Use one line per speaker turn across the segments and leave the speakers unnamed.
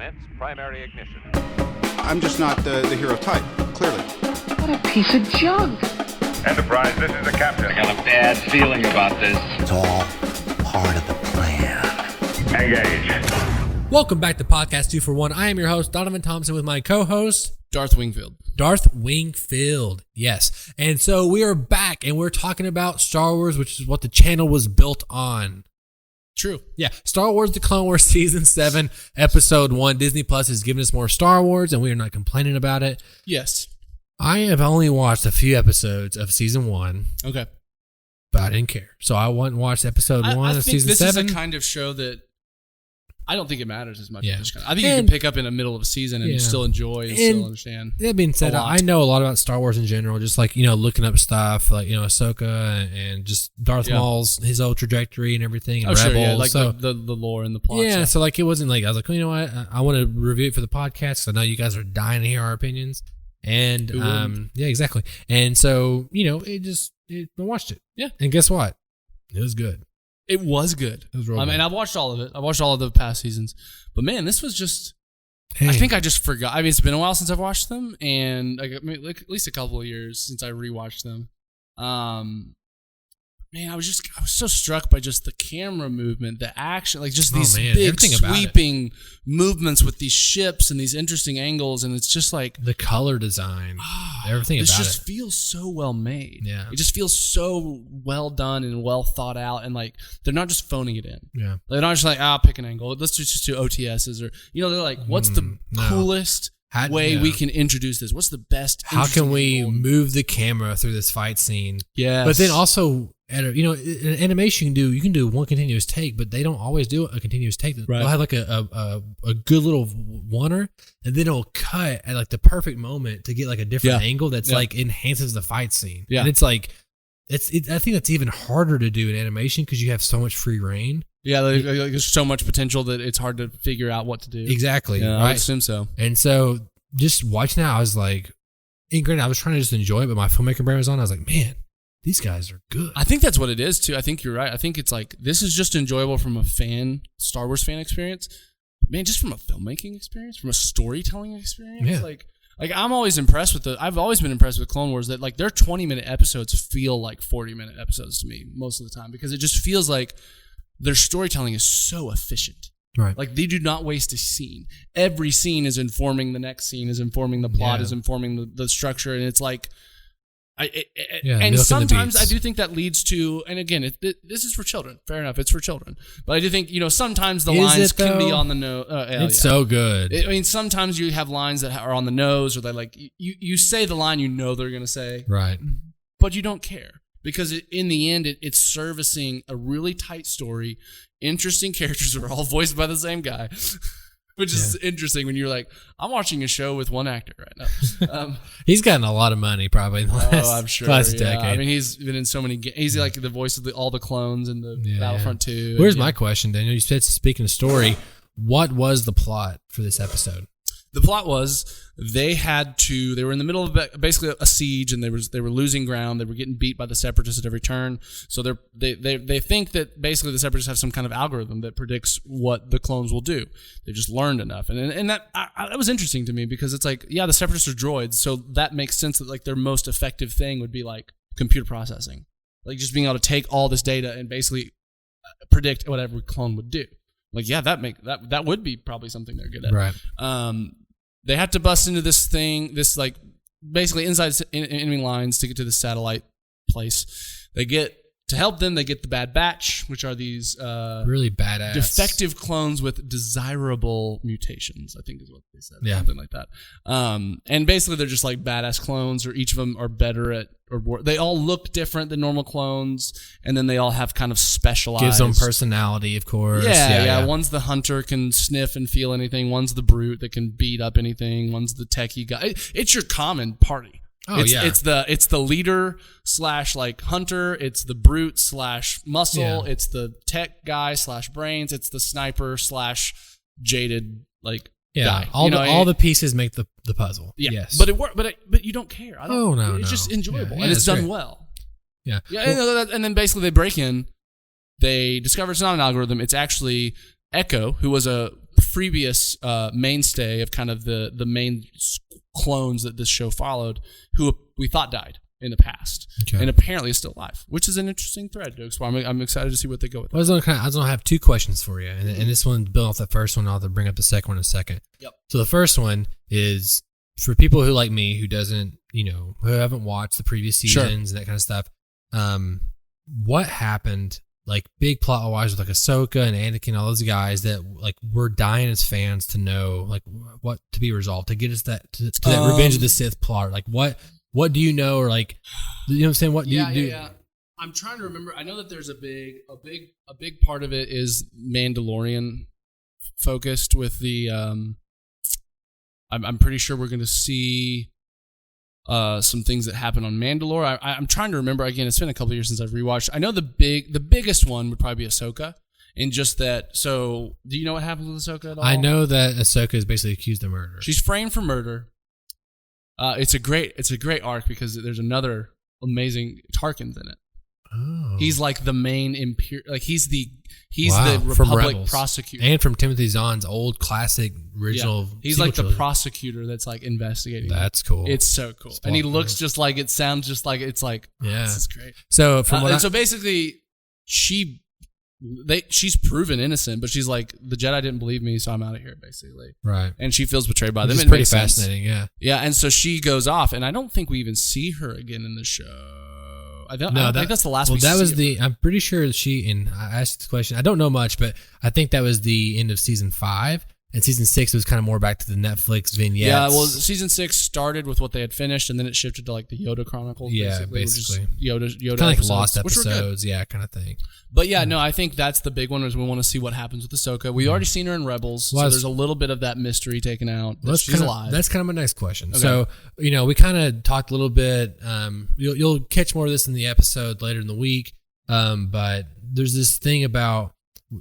Commence primary ignition.
I'm just not the hero type, clearly.
What a piece of junk.
Enterprise, this is the captain.
I got a bad feeling about this.
It's all part of the plan.
Engage.
Welcome back to Podcast 2 for 1. I am your host, Donavon Thompson, with my co-host,
Darth Wingfield.
Darth Wingfield, yes. And so we are back, and we're talking about Star Wars, which is what the channel was built on.
True.
Yeah, Star Wars The Clone Wars Season 7, Episode 1. Disney Plus has given us more Star Wars, and we are not complaining about it.
Yes.
I have only watched a few episodes of Season 1.
Okay.
But I didn't care. So I went and watched Episode 1 of Season 7.
I think this is a kind of show that I don't think it matters as much.
Yeah.
I think you can pick up in the middle of a season and still enjoy and still understand.
That being said, I know a lot about Star Wars in general, just like, looking up stuff like, Ahsoka and just Darth Maul's, his whole trajectory and everything, and Rebels. Sure, yeah,
like
so,
the lore and the plot.
Yeah,
stuff.
so like it wasn't like, I was like, well, you know what, I want to review it for the podcast because I know you guys are dying to hear our opinions. And, yeah, exactly. And so, I watched it.
Yeah.
And guess what? It was good.
It was good.
It was real good.
I've watched all of it. I watched all of the past seasons. But man, this was just...
Hey.
I think I just forgot. I mean, it's been a while since I've watched them. And like at least a couple of years since I rewatched them. Man, I was so struck by just the camera movement, the action, like just these big sweeping movements with these ships and these interesting angles, and it's just like
the color design, everything about it.
This just feels so well made.
Yeah,
it just feels so well done and well thought out, and like they're not just phoning it in.
Yeah,
they're not just like pick an angle. Let's just do OTSs, or they're like, what's the coolest way we can introduce this? What's the best?
How can we move the camera through this fight scene?
Yeah,
but then also, in animation you can do one continuous take, but they don't always do a continuous take. They'll have like a good little oneer, and then it'll cut at like the perfect moment to get like a different angle that's like enhances the fight scene.
Yeah,
and it's like I think that's even harder to do in animation because you have so much free reign.
Yeah, there's so much potential that it's hard to figure out what to do.
Exactly.
Yeah,
right?
I assume so.
And so just watching that, I was like, and granted, I was trying to just enjoy it, but my filmmaker brain was on. I was like, man, these guys are good.
I think that's what it is too. I think you're right. I think it's like, this is just enjoyable from a Star Wars fan experience. Man, just from a filmmaking experience, from a storytelling experience.
Yeah.
Like I'm always impressed with I've always been impressed with Clone Wars, that like their 20-minute episodes feel like 40-minute episodes to me most of the time, because it just feels like their storytelling is so efficient.
Right.
Like they do not waste a scene. Every scene is informing the next scene, is informing the plot, is informing the structure. And it's like, and sometimes I do think that leads to, and again, this is for children. Fair enough, it's for children. But I do think, sometimes the lines can be on the nose.
It's so good.
I mean, sometimes you have lines that are on the nose, or they like, you say the line they're going to say.
Right.
But you don't care. Because in the end, it's servicing a really tight story. Interesting characters are all voiced by the same guy, which is interesting when you're like, I'm watching a show with one actor right now.
He's gotten a lot of money probably in the
I'm sure.
last decade.
I mean, he's been in so many games. He's like the voice of all the clones in the Battlefront 2.
Here's my question, Daniel. You said, speaking of story, what was the plot for this episode?
The plot was they were in the middle of basically a siege, and they were losing ground. They were getting beat by the Separatists at every turn. So they think that basically the Separatists have some kind of algorithm that predicts what the clones will do. They just learned enough, and that was interesting to me, because it's like, the Separatists are droids, so that makes sense that like their most effective thing would be like computer processing, like just being able to take all this data and basically predict what every clone would do. Like, that would be probably something they're good at.
Right.
They had to bust into this like basically inside enemy lines to get to the satellite place. To help them, they get the Bad Batch, which are these
really badass
defective clones with desirable mutations, I think is what they said.
Yeah.
Something like that. And basically they're just like badass clones, or each of them are better at, or they all look different than normal clones, and then they all have kind of specialized...
Gives them personality, of course.
Yeah. One's the hunter, can sniff and feel anything. One's the brute that can beat up anything. One's the techie guy. It's your common party. It's the leader / like hunter. It's the brute / muscle.
Yeah.
It's the tech guy / brains. It's the sniper / jaded guy.
All the pieces make the puzzle.
Yeah.
Yes.
But it worked. But you don't care. It's just enjoyable,
Yeah,
and it's done
great.
well.
Yeah.
Yeah. And then basically they break in. They discover it's not an algorithm. It's actually Echo, who was a previous mainstay of kind of the main clones that this show followed, who we thought died in the past, and apparently is still alive, which is an interesting thread to explore. I'm excited to see what they go with.
Well, I was gonna have two questions for you, and this one built off the first one. I'll have to bring up the second one in a second.
Yep.
So the first one is for people who like me, who doesn't, who haven't watched the previous seasons and that kind of stuff. What happened, like big plot wise, with like Ahsoka and Anakin, all those guys that like we're dying as fans to know, like what to be resolved to get us that to that Revenge of the Sith plot. Like what do you know, or like, you know what I'm saying? What do you do?
Yeah. I'm trying to remember. I know that there's a big part of it is Mandalorian focused with the. I'm pretty sure we're going to see some things that happen on Mandalore. I'm trying to remember. Again, it's been a couple of years since I've rewatched. I know the biggest one would probably be Ahsoka, and just that. So, do you know what happens with Ahsoka at all?
I know that Ahsoka is basically accused of murder.
She's framed for murder. It's a great arc because there's another amazing Tarkin's in it.
Oh.
He's like the main he's the
from
Republic
Rebels.
prosecutor,
and from Timothy Zahn's old classic original.
Yeah. He's like the prosecutor that's like investigating.
That's cool.
It's so cool, and he looks just like it. Sounds just like it's like.
Yeah,
this is great.
So from
so basically, she's proven innocent, but she's like, the Jedi didn't believe me, so I'm out of here, basically.
Right.
And she feels betrayed by them.
It's pretty fascinating, yeah.
Yeah, and so she goes off, and I don't think we even see her again in the show. I think that's the last.
Well,
we
that
see
was
of her.
I'm pretty sure and I asked the question. I don't know much, but I think that was the end of season 5. And season 6 was kind of more back to the Netflix vignettes.
Yeah, well, season 6 started with what they had finished, and then it shifted to like the Yoda Chronicles.
Yeah,
basically. Yoda
kind of like
episodes,
lost
which were good.
episodes, yeah, kind of thing.
But yeah, no, I think that's the big one is we want to see what happens with Ahsoka. We've already seen her in Rebels, so there's a little bit of that mystery taken out. She's alive. That's
kind of my next question.
Okay.
So, we kind of talked a little bit. You'll catch more of this in the episode later in the week. But there's this thing about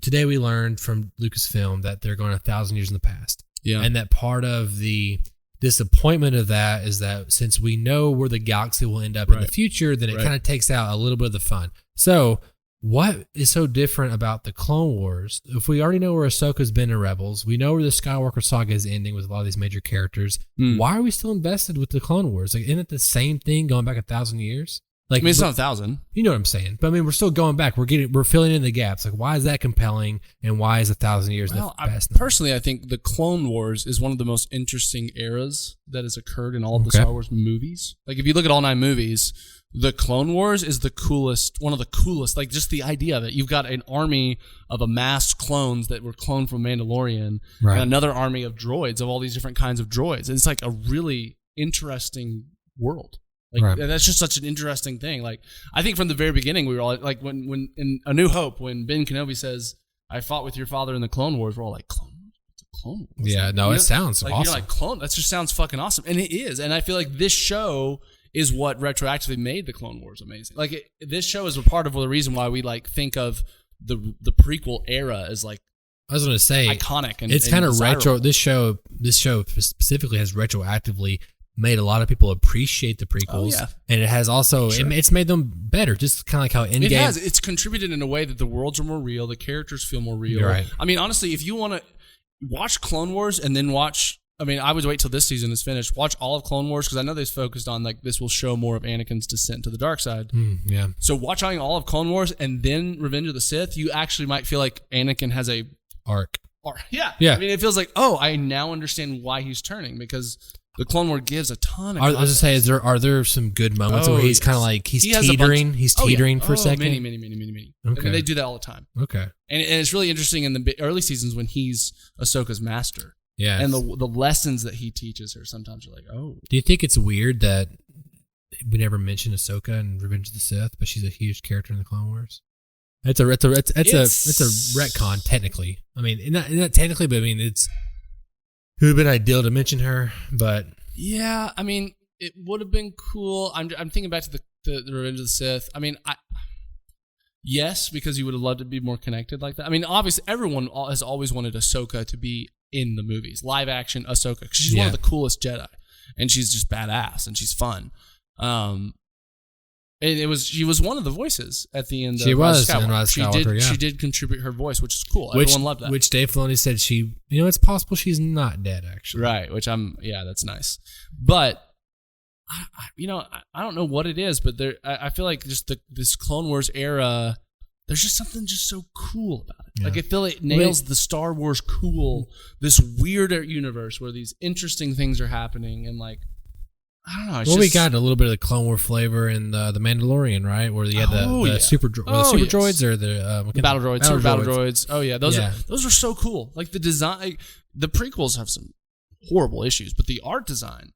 today we learned from Lucasfilm that they're going 1,000 years in the past.
Yeah.
And that part of the disappointment of that is that since we know where the galaxy will end up in the future, then it kind of takes out a little bit of the fun. So what is so different about the Clone Wars? If we already know where Ahsoka's been in Rebels, we know where the Skywalker saga is ending with a lot of these major characters. Why are we still invested with the Clone Wars? Like, isn't it the same thing going back 1,000 years? Like,
it's not 1,000.
You know what I'm saying? But we're still going back. We're filling in the gaps. Like, why is that compelling? And why is 1,000 years the best?
Personally, I think the Clone Wars is one of the most interesting eras that has occurred in all of the Star Wars movies. Like, if you look at all 9 movies, the Clone Wars is the coolest, one of the coolest. Like, just the idea that you've got an army of amassed clones that were cloned from Mandalorian, and another army of droids, of all these different kinds of droids. It's like a really interesting world. Like, that's just such an interesting thing. Like, I think from the very beginning, we were all like, when in A New Hope, when Ben Kenobi says, "I fought with your father in the Clone Wars," we're all like, "Clone Wars? What's a Clone Wars?"
Yeah, no, it sounds
like,
awesome.
You're like, "Clone? That just sounds fucking awesome," and it is. And I feel like this show is what retroactively made the Clone Wars amazing. Like, this show is a part of the reason why we like think of the prequel era as like.
I was going to say
iconic, and
it's kind of retro. This show specifically has retroactively made a lot of people appreciate the prequels, and it has also it's made them better. Just kind of like how Endgame.
It has. It's contributed in a way that the worlds are more real, the characters feel more real.
Right.
I mean, honestly, if you want to watch Clone Wars and then watch, I would wait till this season is finished. Watch all of Clone Wars because I know they've focused on like this will show more of Anakin's descent to the dark side.
Yeah.
So watching all of Clone Wars and then Revenge of the Sith, you actually might feel like Anakin has a
arc.
Yeah.
Yeah.
I mean, it feels like, oh, I now understand why he's turning because. The Clone Wars gives a ton of.
I was going to say, are there some good moments where he's kind of like he's teetering? He's teetering for a second.
Many.
Okay.
They do that all the time.
Okay.
And it's really interesting in the early seasons when he's Ahsoka's master.
Yeah.
And the lessons that he teaches her, sometimes you're like, oh.
Do you think it's weird that we never mentioned Ahsoka in Revenge of the Sith, but she's a huge character in the Clone Wars? It's a retcon technically. I mean, not technically, but I mean it's. It would have been ideal to mention her, but
yeah, I mean, it would have been cool. I'm thinking back to the Revenge of the Sith. I mean, yes, because you would have loved to be more connected like that. I mean, obviously, everyone has always wanted Ahsoka to be in the movies, live action Ahsoka, because she's one of the coolest Jedi, and she's just badass and she's fun. She was one of the voices at the end.
She
of
was
Rise of
in Rise of Skywalker,
She
yeah.
did contribute her voice, which is cool. Everyone loved that.
Which Dave Filoni said it's possible she's not dead, actually.
Right, which that's nice. But I don't know what it is, but I feel like just this Clone Wars era, there's just something just so cool about it.
Yeah.
Like I feel it nails the Star Wars cool, this weird universe where these interesting things are happening, and like I don't know.
We got a little bit of the Clone War flavor in the Mandalorian, right? Where you had the super droids or the
battle droids, battle droids. Oh yeah, those are so cool. Like the design, the prequels have some horrible issues, but the art design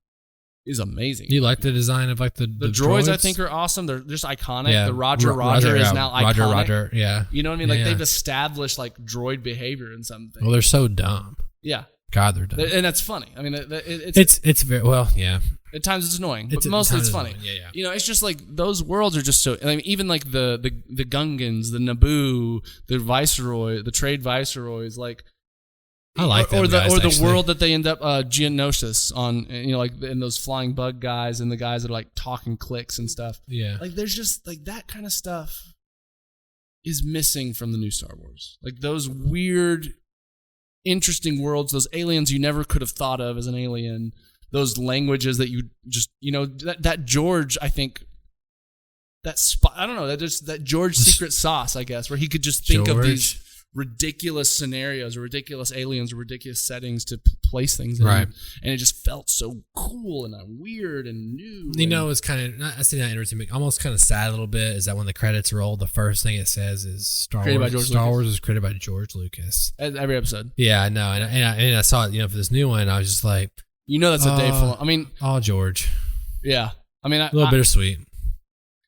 is amazing.
You like the design of like the
droids? I think are awesome. They're just iconic.
Yeah.
The Roger is now iconic.
Roger, yeah.
You know what I mean? Like they've established like droid behavior in something.
Well, they're so dumb.
Yeah.
God, they're dumb.
And that's funny. I mean,
it's very well, yeah.
At times it's annoying, but mostly it's funny.
Yeah.
You know, it's just like those worlds are just so. I mean, even like the Gungans, the Naboo, the Viceroy, the Trade Viceroys, like.
I like them guys,
or the
actually.
world that they end up Geonosis on, like in those flying bug guys and the guys that are like talking clicks and stuff.
Yeah,
like there's just like that kind of stuff is missing from the new Star Wars. Like those weird, interesting worlds, those aliens you never could have thought of as an alien, those languages that you just that George, I think. I don't know, that George secret sauce, I guess, where he could just think of these ridiculous scenarios or ridiculous aliens or ridiculous settings to place things in.
Right.
And it just felt so cool and weird and new.
It's kind of, I say not interesting, but almost kind of sad a little bit is that when the credits roll, the first thing it says is Star Wars is created by George Lucas.
Every episode.
Yeah, I know. And I saw it, for this new one, I was just like.
That's a day full. I mean.
Oh, George.
Yeah. I mean.
A little bittersweet.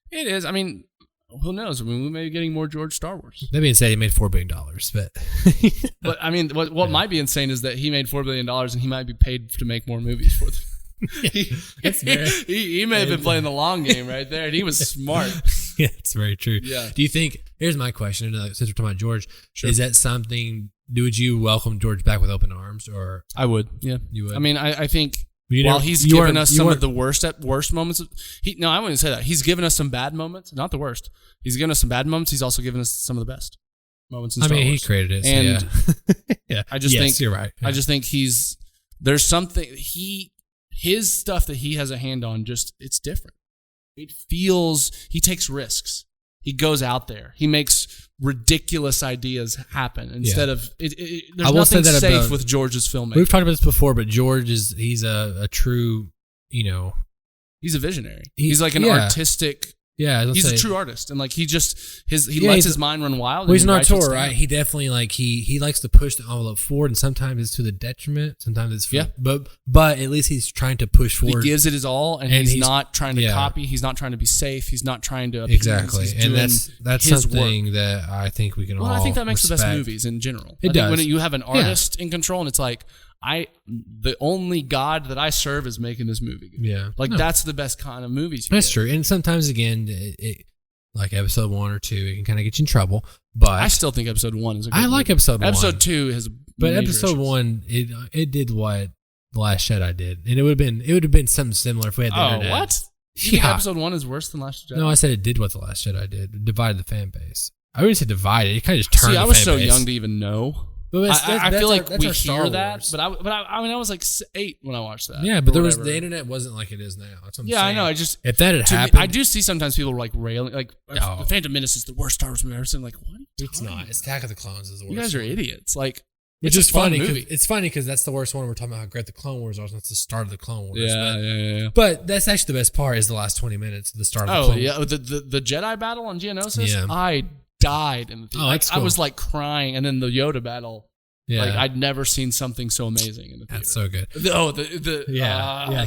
It is. I mean. Who knows? I mean, we may be getting more George Star Wars.
That being said, he made $4 billion, but.
But I mean, what might be insane is that he made $4 billion and he might be paid to make more movies for them. He may have been playing the long game right there, and he was smart.
Yeah, it's very true.
Yeah.
Do you think? Here's my question. Since we're talking about George, is that something? Would you welcome George back with open arms, or
I would? Yeah,
you would.
I mean, I think. While he's given us some of the worst moments. No, I wouldn't say that. He's given us some bad moments, not the worst. He's given us some bad moments. He's also given us some of the best moments in Star Wars.
He created it,
and
yeah.
I just think
you're right. Yeah.
I just think there's something his stuff that he has a hand on. Just it's different. It feels he takes risks. He goes out there. He makes ridiculous ideas happen instead of there's nothing safe with George's filmmaking.
We've talked about this before, but George he's a true,
he's a visionary. He's like an artistic.
Yeah,
he's a true artist, and like he lets his mind run wild.
Well, he's an auteur, right? He definitely he likes to push the envelope forward, and sometimes it's to the detriment. Sometimes it's but at least he's trying to push forward.
He gives it his all, and he's not trying to copy. He's not trying to be safe. He's not trying to appease.
Exactly, and that's something that I think we can all.
I think that makes
respect.
the best movies in general.
It does.
When you have an artist in control, and it's like. The only God that I serve is making this movie.
Yeah.
That's the best kind of movies.
That's true. And sometimes, again, it like episode 1 or 2, it can kind of get you in trouble. But
I still think episode 1 is a good
I like
movie.
episode 1.
Episode 2 has
But
major
episode
issues.
1, it did what The Last Jedi did. And it would have been something similar if we had the internet.
What? You think episode 1 is worse than Last Jedi?
No, I said it did what The Last Jedi did. It divided the fan base. I wouldn't say divided. It kind of just turned the fan base.
I was so young to even know.
But
I feel like we
hear
that, but I mean, I was like 8 when I watched that.
Yeah, but the internet wasn't like it is now. That's what I'm saying.
I know.
If that had happened,
I do see sometimes people like railing, like The Phantom Menace is the worst Star Wars movie I've ever seen. Like, what?
It's not. It's Attack of the Clones is the worst.
You guys are idiots. Like,
which is funny.
Movie.
It's funny because that's the worst one. We're talking about how great the Clone Wars are. That's the start of the Clone Wars.
Yeah.
But that's actually the best part is the last 20 minutes of the start of the Clone Wars.
The Jedi battle on Geonosis.
Yeah.
I died in the theater.
That's cool.
I was like crying, and then the Yoda battle.
Yeah.
Like I'd never seen something so amazing in the theater.
That's so good.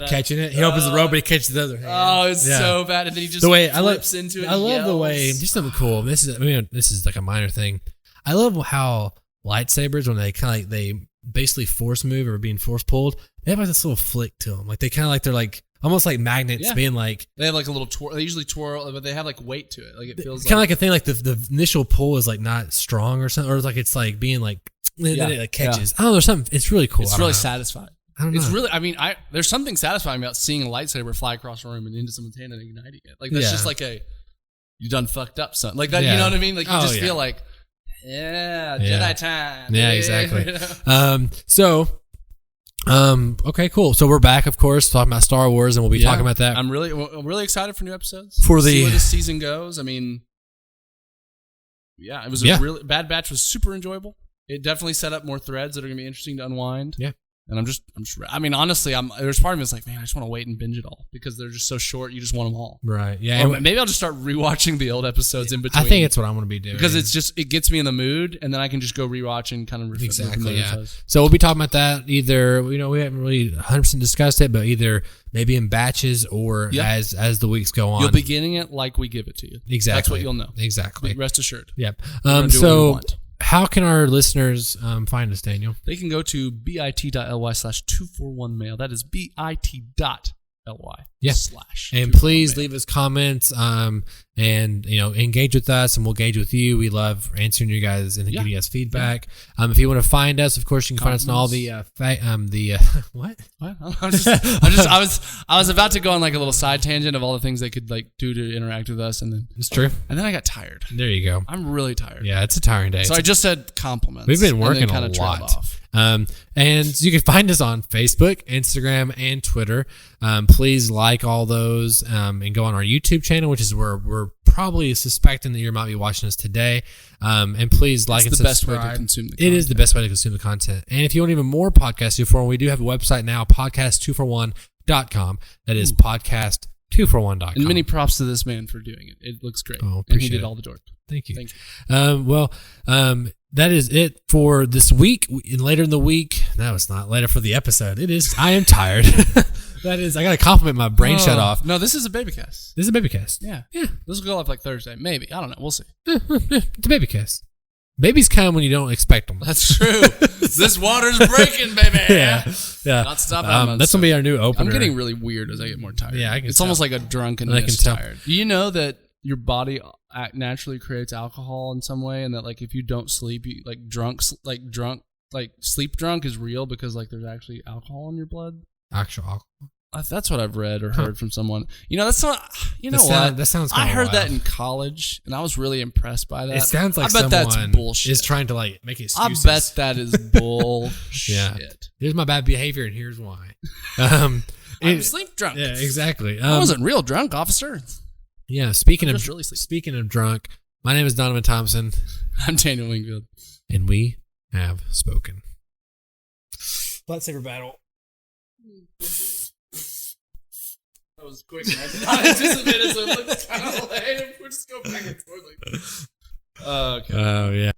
Catching
it. He opens the rope, but he catches the other hand.
Oh, it's so bad, and then he just flips into it.
I love the way. Just something cool. This is like a minor thing. I love how lightsabers, when they kind of like they basically force move or being force pulled, they have like this little flick to them. Like they kind of like they're like almost like magnets being like.
They have like a little twirl. They usually twirl, but they have like weight to it. Like it feels
kind of like a thing. Like the initial pull is like not strong or something, or like it's like being like. Then it like catches. I don't know. There's something. It's really cool.
It's really satisfying.
I don't know.
It's really, I mean, there's something satisfying about seeing a lightsaber fly across a room and into someone's hand and igniting it. Like, that's just like you done fucked up, son. Like that, you know what I mean? Like, you just feel like, Jedi time.
Yeah, exactly. Okay, cool. So we're back, of course, talking about Star Wars, and we'll be talking about that.
I'm really excited for new episodes.
See
where this season goes. I mean, it was a really Bad Batch was super enjoyable. It definitely set up more threads that are going to be interesting to unwind. Yeah. And I'm just, I mean, honestly, there's part of me that's like, man, I just want to wait and binge it all because they're just so short. You just want them all.
Right. Yeah.
Or maybe I'll just start rewatching the old episodes in between.
I think it's what I'm going to be doing.
Because it gets me in the mood and then I can just go rewatch and kind of
exactly. Yeah. So we'll be talking about that either, we haven't really 100% discussed it, but either maybe in batches or as the weeks go on.
You'll be getting it like we give it to you.
Exactly.
That's what you'll know.
Exactly.
Rest assured.
Yep. So how can our listeners find us, Daniel?
They can go to bit.ly/241mail. That is bit.ly.
And please leave us comments and engage with us, and we'll engage with you. We love answering you guys and giving us feedback. If you want to find us, of course, you can find us on all the what?
I was about to go on like a little side tangent of all the things they could like do to interact with us, and then
it's true.
And then I got tired.
There you go.
I'm really tired.
Yeah, it's a tiring day.
So I just said compliments.
We've been working a lot. And you can find us on Facebook, Instagram, and Twitter. Please like all those and go on our YouTube channel, which is where we're probably suspecting that you might be watching us today. And please like and subscribe.
It's the best way to consume the content.
It is the best way to consume the content. And if you want even more Podcast 241, we do have a website now, podcast241.com. That is podcast241.com.
And many props to this man for doing it. It looks great.
Oh,
and he did all the work.
Thank you. That is it for this week. And later in the week, no, it's not later for the episode. It is. I am tired. That is. I got to compliment my brain shut off.
No, this is a Babycast.
This is a Babycast.
Yeah. This will go up like Thursday, maybe. I don't know. We'll see.
It's a Babycast. Babies come when you don't expect them.
That's true. This water's breaking, baby.
Yeah.
Not stopping.
That's gonna be our new opener.
I'm getting really weird as I get more tired.
Yeah,
it's almost like a drunkenness tired. Do you know that your body naturally creates alcohol in some way, and that like if you don't sleep, you sleep drunk is real because like there's actually alcohol in your blood.
Actual alcohol.
That's what I've read or heard from someone. That's not. That sounds.
I
heard that in college, and I was really impressed by that.
It sounds like
I bet that's bullshit.
Is trying to like make excuses.
I bet that is bullshit.
Yeah. Here's my bad behavior, and here's why.
I'm sleep drunk.
Yeah, exactly.
I wasn't real drunk, officer.
Yeah. Speaking of drunk, my name is Donavon Thompson.
I'm Daniel Wingfield,
and we have spoken. Lightsaber battle.
That was quick. I did not anticipate it, so it looks kind of lame. We'll just go back and forth like this. Okay.
Oh, yeah.